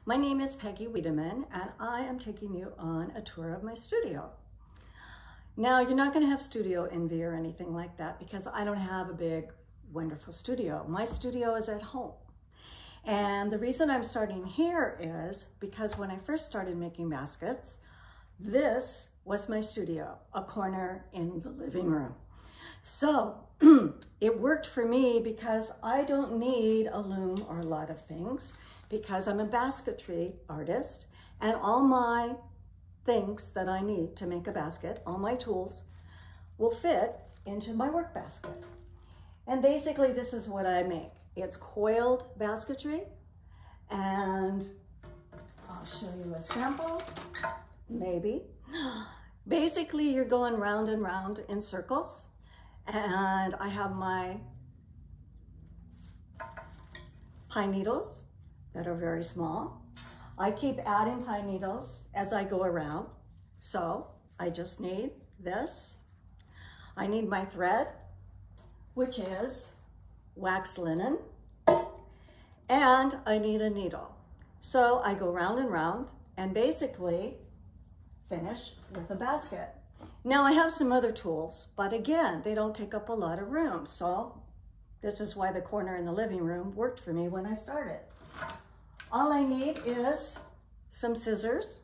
My name is Peggy Wiedemann, and I am taking you on a tour of my studio. Now, you're not going to have studio envy or anything like that because I don't have a big, wonderful studio. My studio is at home. And the reason I'm starting here is because when I first started making baskets, this was my studio, a corner in the living room. So it worked for me because I don't need a loom or a lot of things because I'm a basketry artist, and all my things that I need to make a basket, all my tools, will fit into my work basket. And basically this is what I make. It's coiled basketry, and I'll show you a sample, maybe. Basically you're going round and round in circles, and I have my pine needles that are very small. I keep adding pine needles as I go around. So I just need this. I need my thread, which is wax linen, and I need a needle. So I go round and round and basically finish with a basket. Now I have some other tools, but again, they don't take up a lot of room. So this is why the corner in the living room worked for me when I started. All I need is some scissors,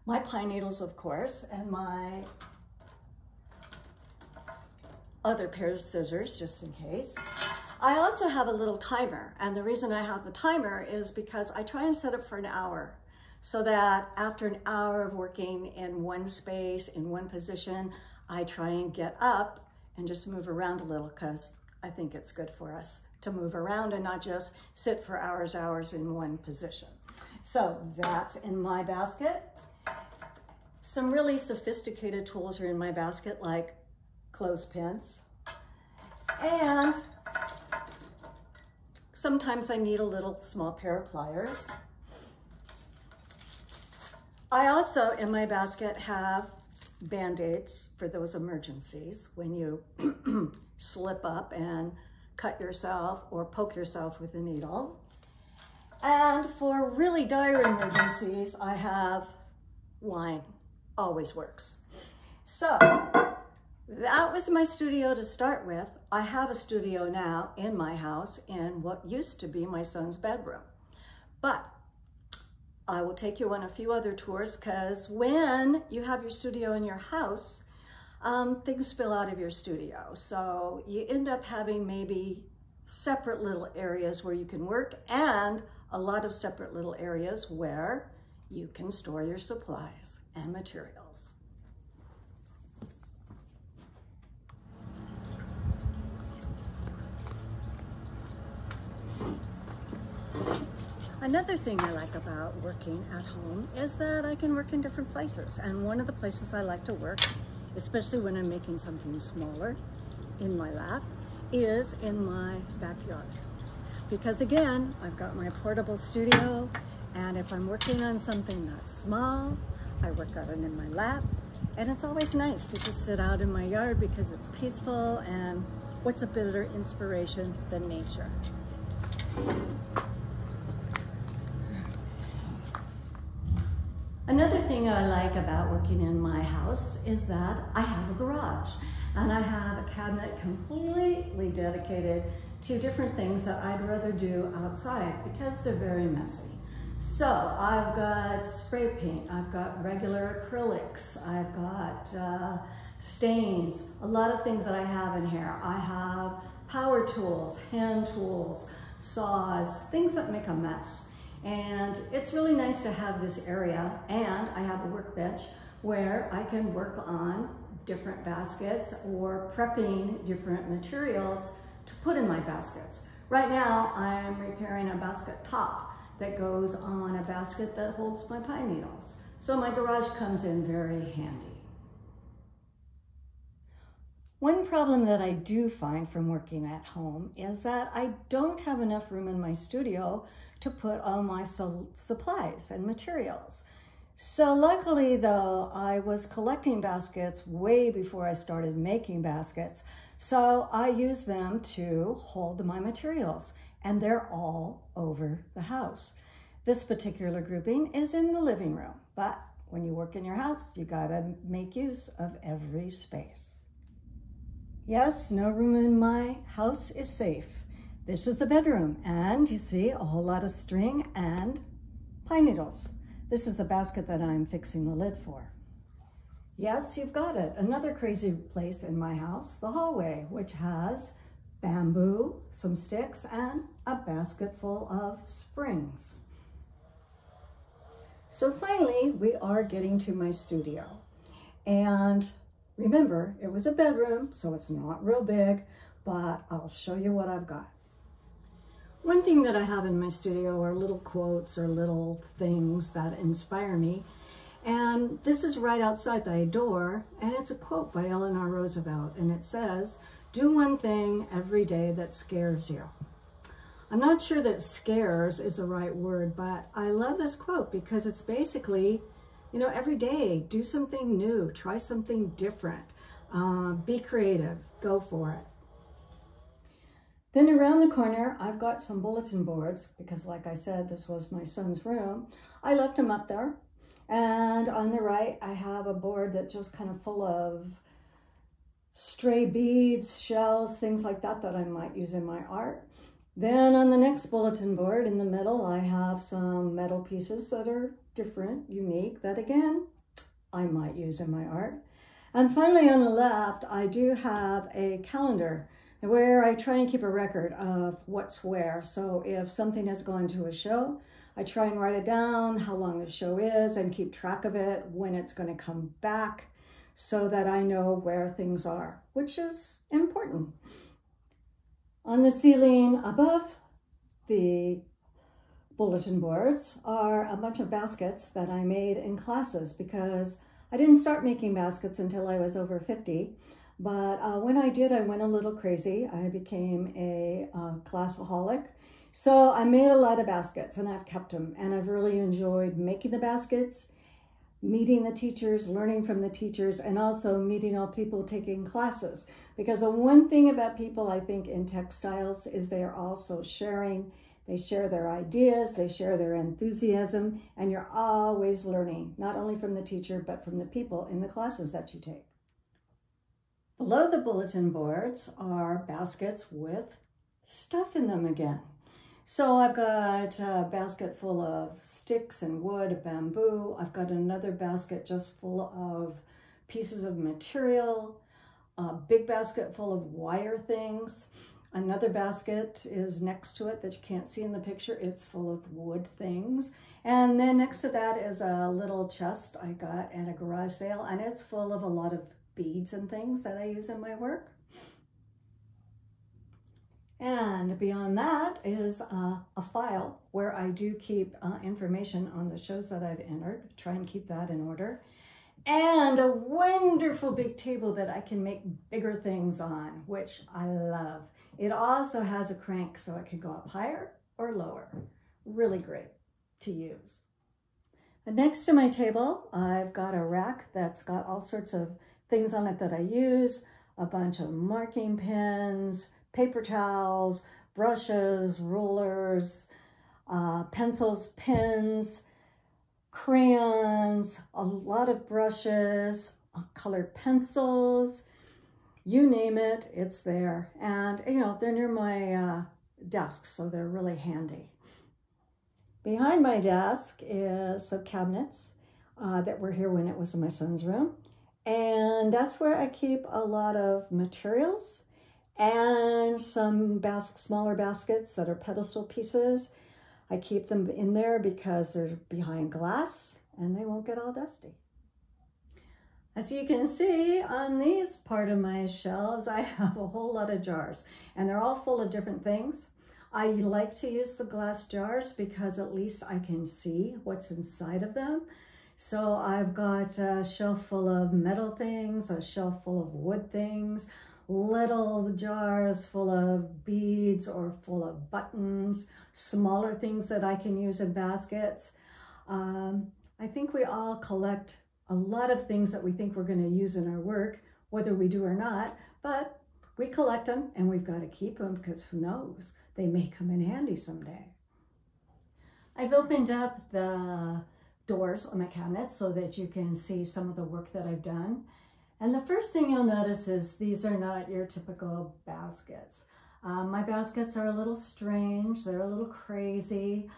my pine needles, of course, and my other pair of scissors, just in case. I also have a little timer, and the reason I have the timer is because I try and set it for an hour, so that after an hour of working in one space, in one position, I try and get up and just move around a little, because I think it's good for us to move around and not just sit for hours in one position. So that's in my basket. Some really sophisticated tools are in my basket, like clothespins. And sometimes I need a little small pair of pliers. I also, in my basket, have Band-Aids for those emergencies when you slip up and cut yourself or poke yourself with a needle. And for really dire emergencies, I have wine. Always works. So that was my studio to start with. I have a studio now in my house in what used to be my son's bedroom. But I will take you on a few other tours, because when you have your studio in your house, things spill out of your studio. So you end up having maybe separate little areas where you can work, and a lot of separate little areas where you can store your supplies and materials. Another thing I like about working at home is that I can work in different places. And one of the places I like to work, especially when I'm making something smaller in my lap, is in my backyard. Because again, I've got my portable studio, and if I'm working on something that's small, I work on it in my lap. And it's always nice to just sit out in my yard because it's peaceful, and what's a better inspiration than nature? Another thing I like about working in my house is that I have a garage, and I have a cabinet completely dedicated to different things that I'd rather do outside because they're very messy. So I've got spray paint, I've got regular acrylics, I've got stains, a lot of things that I have in here. I have power tools, hand tools, saws, things that make a mess. And it's really nice to have this area, and I have a workbench where I can work on different baskets or prepping different materials to put in my baskets. Right now, I'm repairing a basket top that goes on a basket that holds my pine needles. So my garage comes in very handy. One problem that I do find from working at home is that I don't have enough room in my studio to put all my supplies and materials. So luckily though, I was collecting baskets way before I started making baskets. So I use them to hold my materials, and they're all over the house. This particular grouping is in the living room, but when you work in your house, you gotta make use of every space. Yes, no room in my house is safe. This is the bedroom, and you see a whole lot of string and pine needles. This is the basket that I'm fixing the lid for. Yes, you've got it. Another crazy place in my house, the hallway, which has bamboo, some sticks, and a basket full of springs. So finally, we are getting to my studio. And remember, it was a bedroom, so it's not real big, but I'll show you what I've got. One thing that I have in my studio are little quotes or little things that inspire me. And this is right outside the door, and it's a quote by Eleanor Roosevelt, and it says, "Do one thing every day that scares you." I'm not sure that scares is the right word, but I love this quote because it's basically, you know, every day, do something new, try something different, be creative, go for it. Then around the corner, I've got some bulletin boards because like I said, this was my son's room. I left them up there. And on the right, I have a board that's just kind of full of stray beads, shells, things like that that I might use in my art. Then on the next bulletin board in the middle, I have some metal pieces that are different, unique, that again, I might use in my art. And finally on the left, I do have a calendar where I try and keep a record of what's where. So if something has gone to a show, I try and write it down, how long the show is, and keep track of it, when it's going to come back, so that I know where things are, which is important. On the ceiling above the bulletin boards are a bunch of baskets that I made in classes because I didn't start making baskets until I was over 50. But when I did, I went a little crazy. I became a classaholic. So I made a lot of baskets and I've kept them, and I've really enjoyed making the baskets, meeting the teachers, learning from the teachers, and also meeting all people taking classes. Because the one thing about people I think in textiles is they are also sharing. They share their ideas, they share their enthusiasm, and you're always learning, not only from the teacher, but from the people in the classes that you take. Below the bulletin boards are baskets with stuff in them again. So I've got a basket full of sticks and wood, bamboo. I've got another basket just full of pieces of material, a big basket full of wire things. Another basket is next to it that you can't see in the picture. It's full of wood things. And then next to that is a little chest I got at a garage sale, and it's full of a lot of beads and things that I use in my work. And beyond that is a file where I do keep information on the shows that I've entered, try and keep that in order. And a wonderful big table that I can make bigger things on, which I love. It also has a crank so it can go up higher or lower. Really great to use. And next to my table, I've got a rack that's got all sorts of things on it that I use, a bunch of marking pens, paper towels, brushes, rulers, pencils, pens, crayons, a lot of brushes, colored pencils, you name it, it's there. And, you know, they're near my desk, so they're really handy. Behind my desk is some cabinets that were here when it was in my son's room. And that's where I keep a lot of materials and some smaller baskets that are pedestal pieces. I keep them in there because they're behind glass and they won't get all dusty. As you can see on these part of my shelves, I have a whole lot of jars, and they're all full of different things. I like to use the glass jars because at least I can see what's inside of them. So I've got a shelf full of metal things, a shelf full of wood things, little jars full of beads or full of buttons, smaller things that I can use in baskets. I think we all collect a lot of things that we think we're going to use in our work, whether we do or not, but we collect them and we've got to keep them because who knows, they may come in handy someday. I've opened up the doors on my cabinet so that you can see some of the work that I've done. And the first thing you'll notice is these are not your typical baskets. My baskets are a little strange, they're a little crazy.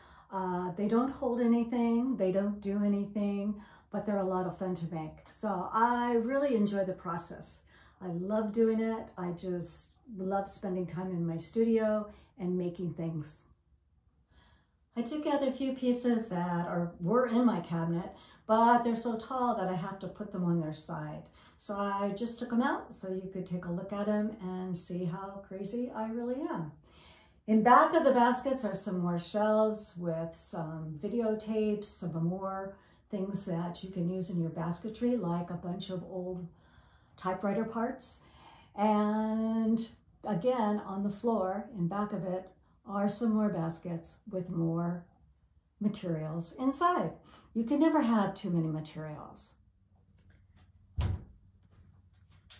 They don't hold anything, they don't do anything, but they're a lot of fun to make. So I really enjoy the process. I love doing it. I just love spending time in my studio and making things. I took out a few pieces that were in my cabinet, but they're so tall that I have to put them on their side. So I just took them out so you could take a look at them and see how crazy I really am. In back of the baskets are some more shelves with some videotapes, some more things that you can use in your basketry, like a bunch of old typewriter parts. And again, on the floor in back of it are some more baskets with more materials inside. You can never have too many materials.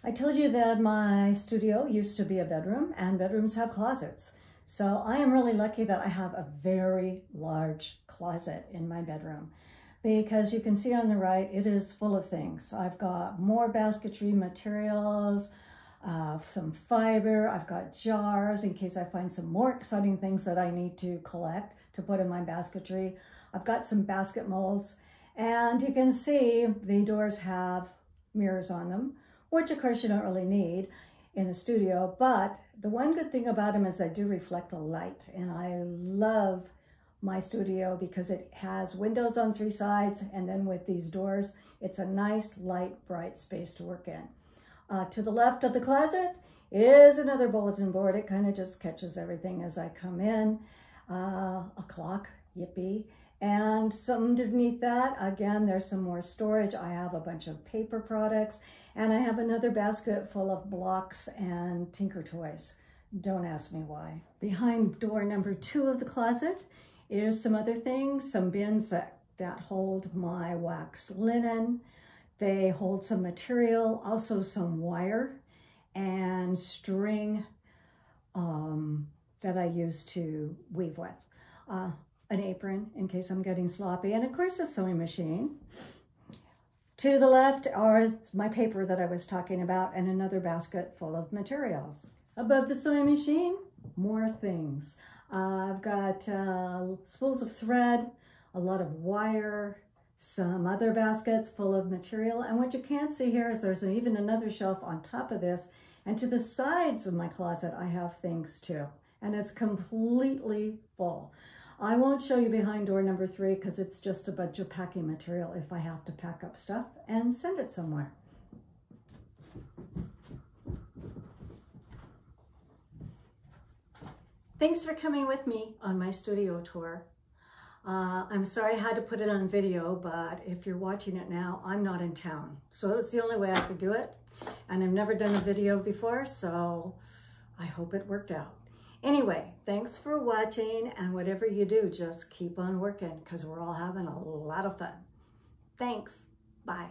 I told you that my studio used to be a bedroom, and bedrooms have closets. So I am really lucky that I have a very large closet in my bedroom, because you can see on the right, it is full of things. I've got more basketry materials, some fiber, I've got jars in case I find some more exciting things that I need to collect to put in my basketry. I've got some basket molds, and you can see the doors have mirrors on them, which of course you don't really need in a studio, but the one good thing about them is they do reflect the light, and I love my studio because it has windows on 3 sides, and then with these doors, it's a nice, light, bright space to work in. To the left of the closet is another bulletin board. It kind of just catches everything as I come in. A clock, yippee. And underneath that, again, there's some more storage. I have a bunch of paper products, and I have another basket full of blocks and tinker toys. Don't ask me why. Behind door number 2 of the closet is some other things, some bins that hold my wax linen. They hold some material, also some wire and string that I use to weave with. An apron in case I'm getting sloppy, and of course a sewing machine. To the left are my paper that I was talking about, and another basket full of materials. Above the sewing machine, more things. I've got spools of thread, a lot of wire, some other baskets full of material, and what you can't see here is there's even another shelf on top of this, and to the sides of my closet I have things too, and it's completely full. I won't show you behind door number 3 because it's just a bunch of packing material if I have to pack up stuff and send it somewhere. Thanks for coming with me on my studio tour. I'm sorry I had to put it on video, but if you're watching it now, I'm not in town. So it's the only way I could do it. And I've never done a video before, so I hope it worked out. Anyway, thanks for watching, and whatever you do, just keep on working because we're all having a lot of fun. Thanks. Bye.